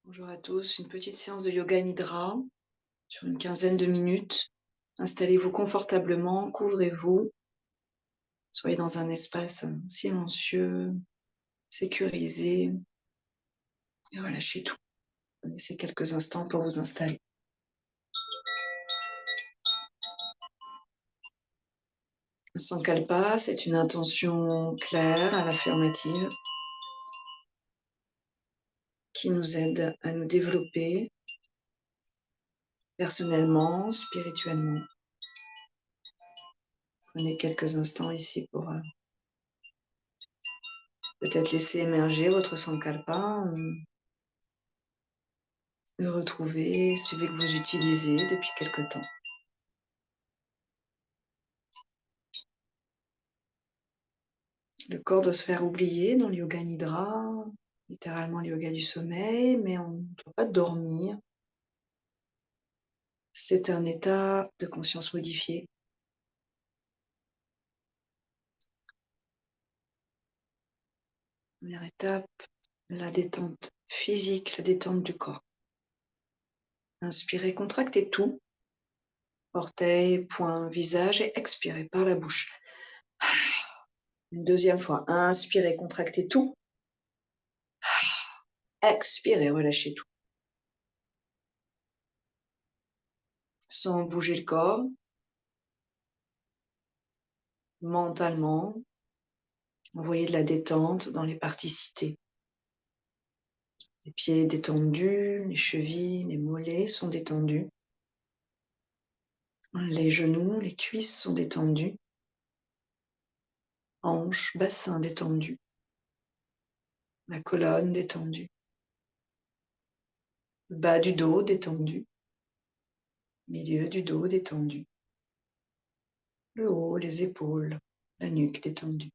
Bonjour à tous, une petite séance de yoga nidra sur une quinzaine de minutes. Installez-vous confortablement, couvrez-vous, soyez dans un espace silencieux, sécurisé et relâchez tout. Laissez quelques instants pour vous installer. Un sankalpa, c'est une intention claire à l'affirmative qui nous aide à nous développer personnellement, spirituellement. Prenez quelques instants ici pour peut-être laisser émerger votre sankalpa, de retrouver celui que vous utilisez depuis quelque temps. Le corps doit se faire oublier dans le yoga nidra, littéralement le yoga du sommeil, mais on ne doit pas dormir. C'est un état de conscience modifié. Première étape, la détente physique, la détente du corps. Inspirez, contractez tout, orteils, poings, visage, et expirez par la bouche. Une deuxième fois, inspirez, contractez tout. Expirez, relâchez tout. Sans bouger le corps, mentalement, envoyez de la détente dans les parties citées. Les pieds détendus, les chevilles, les mollets sont détendus. Les genoux, les cuisses sont détendues. Hanches, bassin détendu. La colonne détendue. Le bas du dos détendu. Milieu du dos détendu. Le haut, les épaules, la nuque détendue.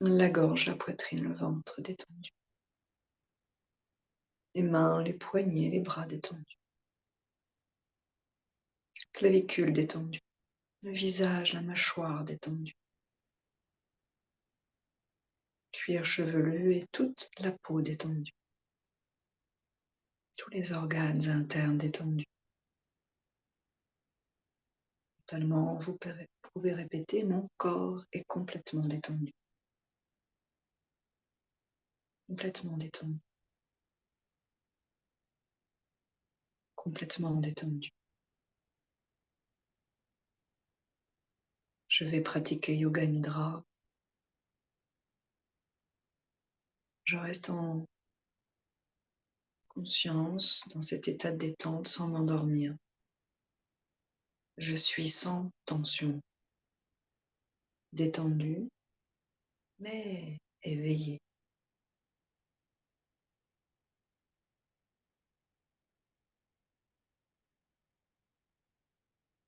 La gorge, la poitrine, le ventre détendu. Les mains, les poignets, les bras détendus. Clavicule détendue. Le visage, la mâchoire détendue. Cuir chevelu et toute la peau détendue. Tous les organes internes détendus. Mentalement, vous pouvez répéter: mon corps est complètement détendu. Complètement détendu. Complètement détendu. Je vais pratiquer Yoga Nidra. Je reste en conscience dans cet état de détente sans m'endormir. Je suis sans tension, détendu, mais éveillé.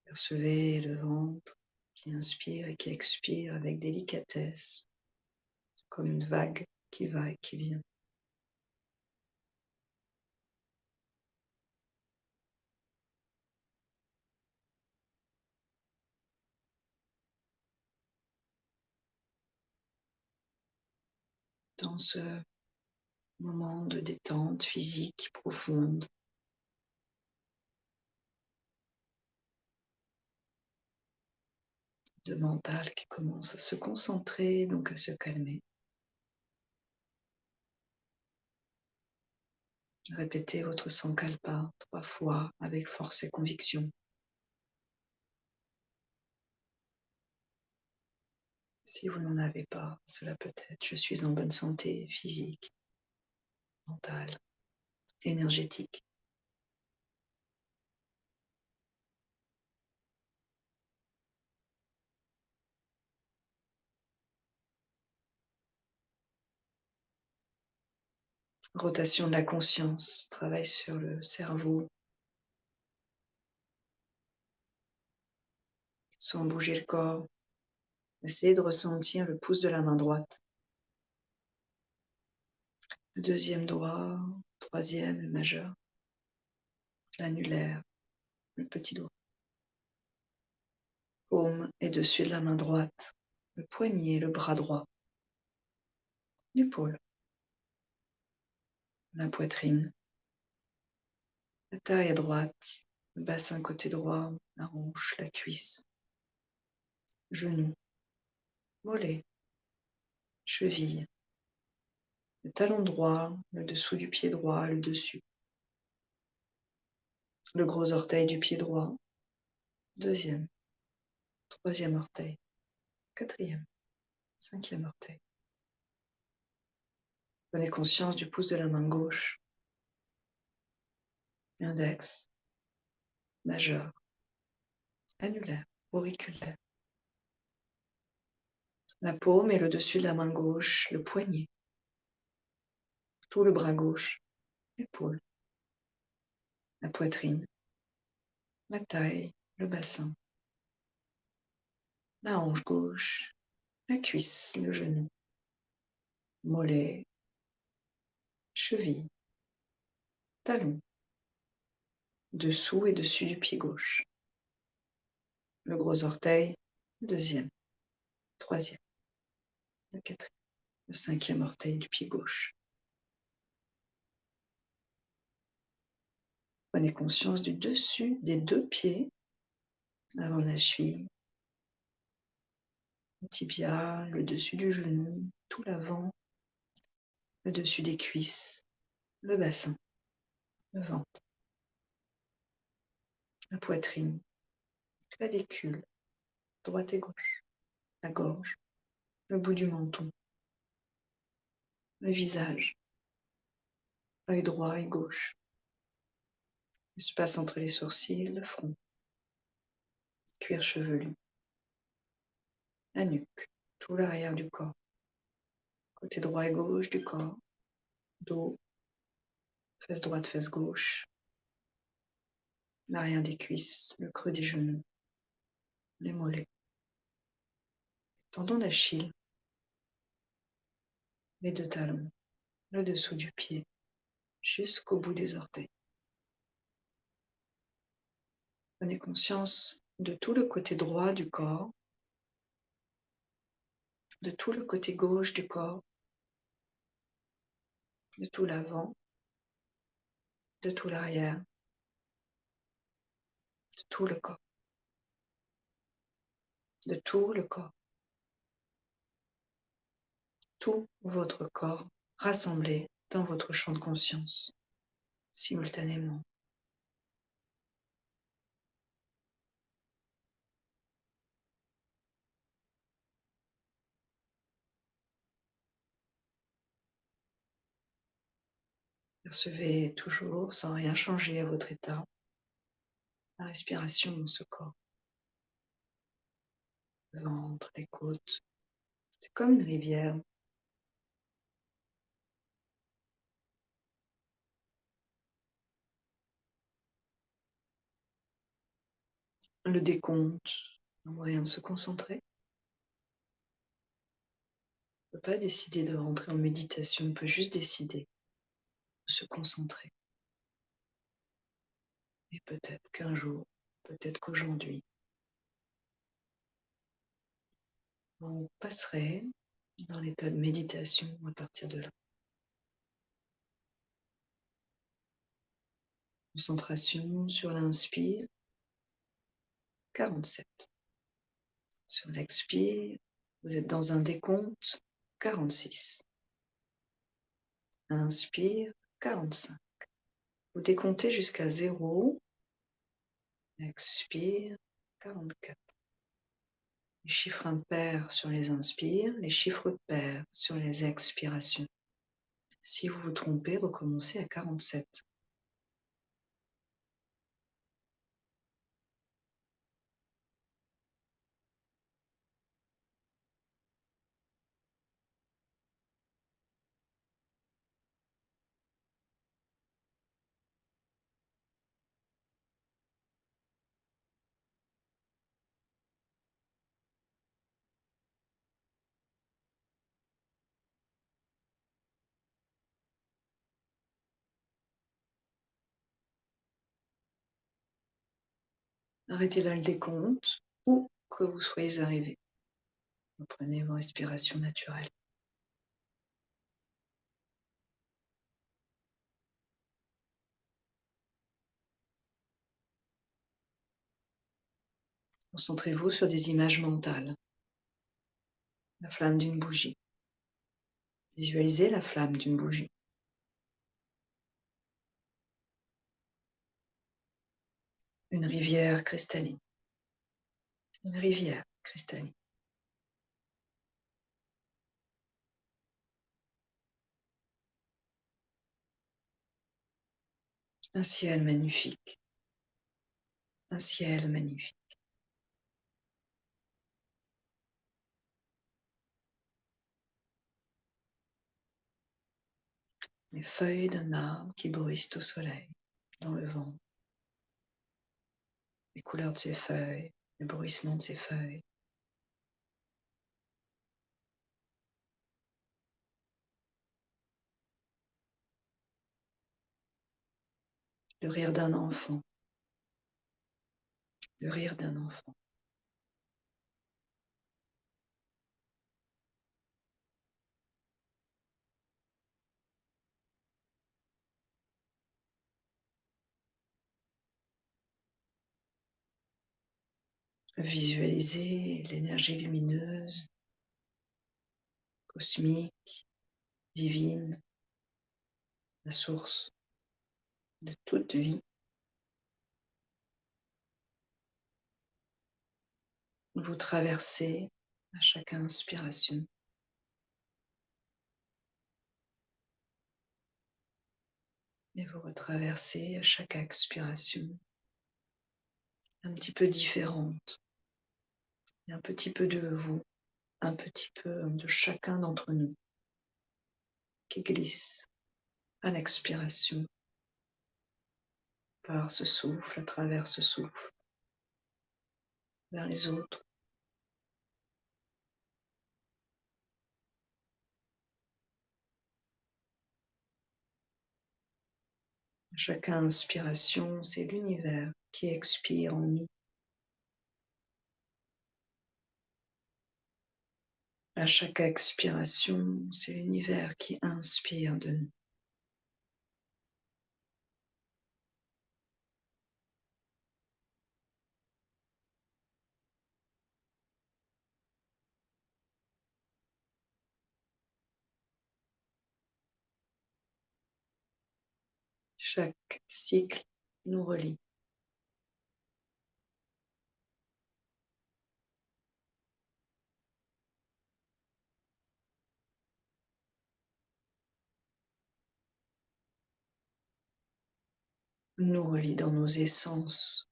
Percevez le ventre qui inspire et qui expire avec délicatesse, comme une vague qui va et qui vient. Dans ce moment de détente physique profonde, de mental qui commence à se concentrer, donc à se calmer. Répétez votre sankalpa 3 fois avec force et conviction. Si vous n'en avez pas, cela peut être: je suis en bonne santé physique, mentale, énergétique. Rotation de la conscience, travail sur le cerveau, sans bouger le corps. Essayez de ressentir le pouce de la main droite, le deuxième doigt, troisième, le majeur, l'annulaire, le petit doigt. Paume et dessus de la main droite, le poignet, le bras droit, l'épaule. la poitrine, la taille à droite, le bassin côté droit, la hanche, la cuisse, genou, mollet, cheville, le talon droit, le dessous du pied droit, le dessus, le gros orteil du pied droit, deuxième, troisième orteil, quatrième, cinquième orteil. Prenez conscience du pouce de la main gauche, index, majeur, annulaire, auriculaire. La paume et le dessus de la main gauche, le poignet, tout le bras gauche, l'épaule, la poitrine, la taille, le bassin, la hanche gauche, la cuisse, le genou, mollet, cheville, talon, dessous et dessus du pied gauche, le gros orteil, le deuxième, troisième, le quatrième, le cinquième orteil du pied gauche. Prenez conscience du dessus des deux pieds, avant la cheville, le tibia, le dessus du genou, tout l'avant, le dessus des cuisses, le bassin, le ventre, la poitrine, clavicule, droite et gauche, la gorge, le bout du menton, le visage, œil droit, œil gauche, l'espace entre les sourcils, le front, cuir chevelu, la nuque, tout l'arrière du corps, côté droit et gauche du corps, dos, fesse droite, fesse gauche, l'arrière des cuisses, le creux des genoux, les mollets, tendons d'Achille, les deux talons, le dessous du pied, jusqu'au bout des orteils. Prenez conscience de tout le côté droit du corps, de tout le côté gauche du corps, de tout l'avant, de tout l'arrière, de tout le corps, de tout le corps, tout votre corps rassemblé dans votre champ de conscience, simultanément. Percevez toujours, sans rien changer à votre état, la respiration dans ce corps. Le ventre, les côtes, c'est comme une rivière. Le décompte, un moyen de se concentrer. On ne peut pas décider de rentrer en méditation, on peut juste décider de se concentrer. Et peut-être qu'un jour, peut-être qu'aujourd'hui, on passerait dans l'état de méditation à partir de là. Concentration sur l'inspire, 47. Sur l'expire, vous êtes dans un décompte, 46. Inspire, 45. Vous décomptez jusqu'à 0. Expire, 44. Les chiffres impairs sur les inspires, les chiffres pairs sur les expirations. Si vous vous trompez, recommencez à 47. Arrêtez là le décompte, où que vous soyez arrivé. Reprenez vos respirations naturelles. Concentrez-vous sur des images mentales. La flamme d'une bougie. Visualisez la flamme d'une bougie. Une rivière cristalline. Une rivière cristalline. Un ciel magnifique. Un ciel magnifique. Les feuilles d'un arbre qui bruissent au soleil, dans le vent. Les couleurs de ses feuilles, le bruissement de ses feuilles. Le rire d'un enfant. Le rire d'un enfant. Visualisez l'énergie lumineuse, cosmique, divine, la source de toute vie. Vous traversez à chaque inspiration et vous retraversez à chaque expiration, un petit peu différente, et un petit peu de vous, un petit peu de chacun d'entre nous qui glisse à l'expiration par ce souffle, à travers ce souffle, vers les autres. À chaque inspiration, c'est l'univers qui expire en nous. À chaque expiration, c'est l'univers qui inspire de nous. Chaque cycle nous relie. Nous relie dans nos essences.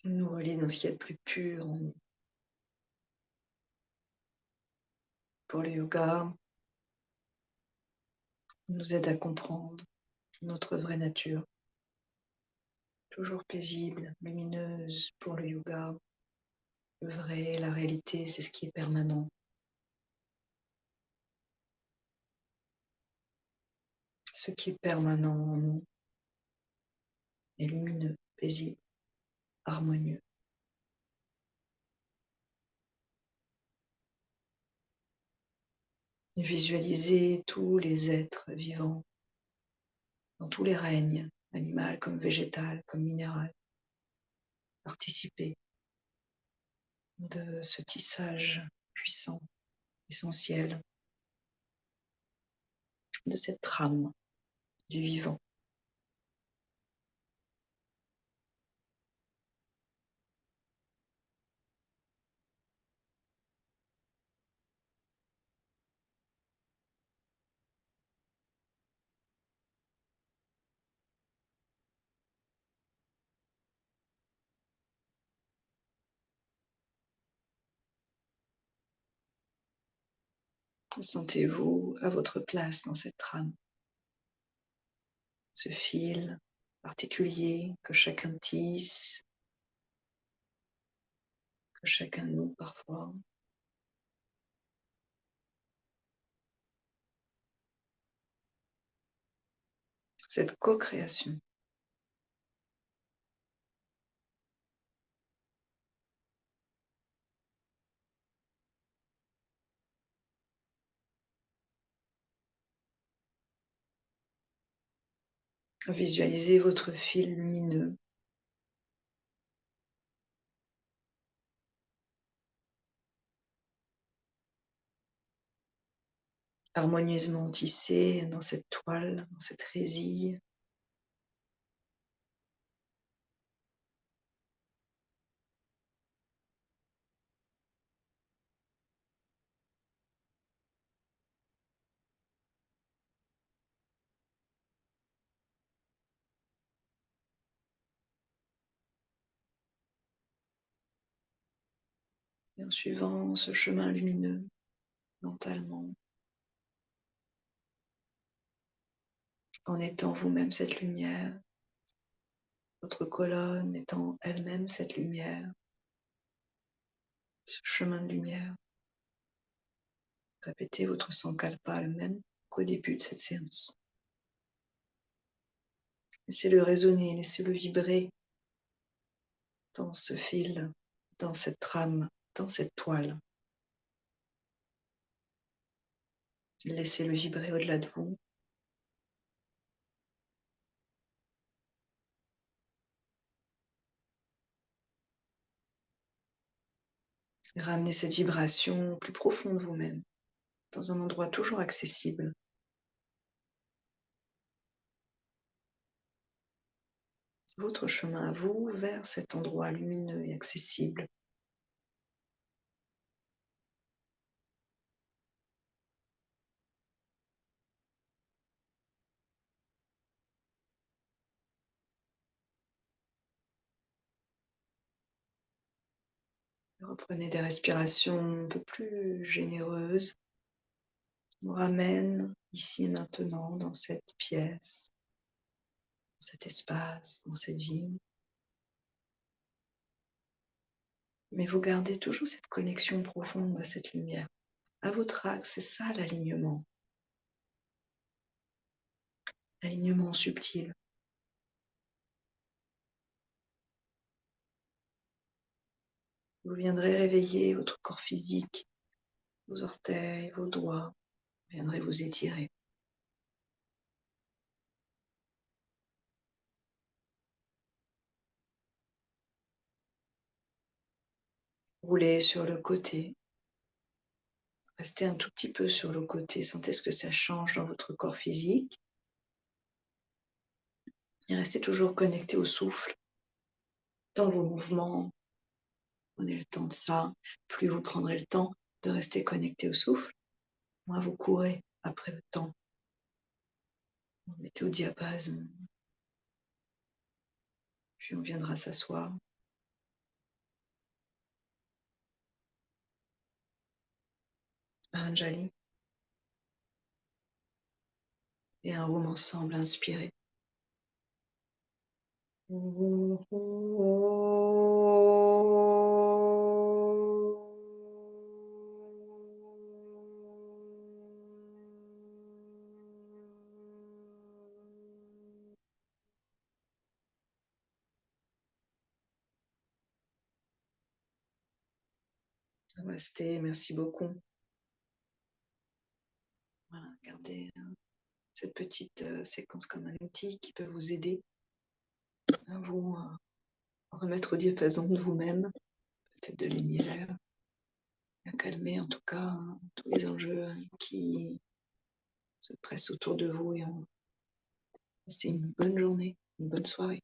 Nous relie dans ce qu'il y a de plus pur en nous. Pour le yoga, il nous aide à comprendre notre vraie nature. Toujours paisible, lumineuse pour le yoga. Le vrai, la réalité, c'est ce qui est permanent. Ce qui est permanent en nous est lumineux, paisible, harmonieux. Visualisez tous les êtres vivants, dans tous les règnes, animal comme végétal, comme minéral. Participez de ce tissage puissant, essentiel, de cette trame du vivant. Sentez-vous à votre place dans cette trame, ce fil particulier que chacun tisse, que chacun noue parfois. Cette co-création. Visualisez votre fil lumineux harmonieusement tissé dans cette toile, dans cette résille. Et en suivant ce chemin lumineux, mentalement, en étant vous-même cette lumière, votre colonne étant elle-même cette lumière, ce chemin de lumière. Répétez votre sankalpa le même qu'au début de cette séance. Laissez-le résonner, laissez-le vibrer dans ce fil, dans cette trame, dans cette toile. Laissez-le vibrer au-delà de vous. Ramenez cette vibration plus profond de vous-même, dans un endroit toujours accessible. Votre chemin à vous vers cet endroit lumineux et accessible. Reprenez des respirations un peu plus généreuses. On ramène ici et maintenant dans cette pièce, dans cet espace, dans cette vie. Mais vous gardez toujours cette connexion profonde à cette lumière. À votre axe, c'est ça l'alignement. L'alignement subtil. Vous viendrez réveiller votre corps physique, vos orteils, vos doigts. Vous viendrez vous étirer. Roulez sur le côté. Restez un tout petit peu sur le côté. Sentez ce que ça change dans votre corps physique. Et restez toujours connecté au souffle. Dans vos mouvements, prenez le temps de ça. Plus vous prendrez le temps de rester connecté au souffle, moins vous courez après le temps. Vous mettez au diapason. Puis on viendra s'asseoir. Anjali. Et un home ensemble inspiré. Namasté, merci beaucoup. Voilà, gardez cette petite séquence comme un outil qui peut vous aider à vous remettre au diapason de vous-même, peut-être de l'univers, à calmer en tout cas tous les enjeux qui se pressent autour de vous et passez une bonne journée, une bonne soirée.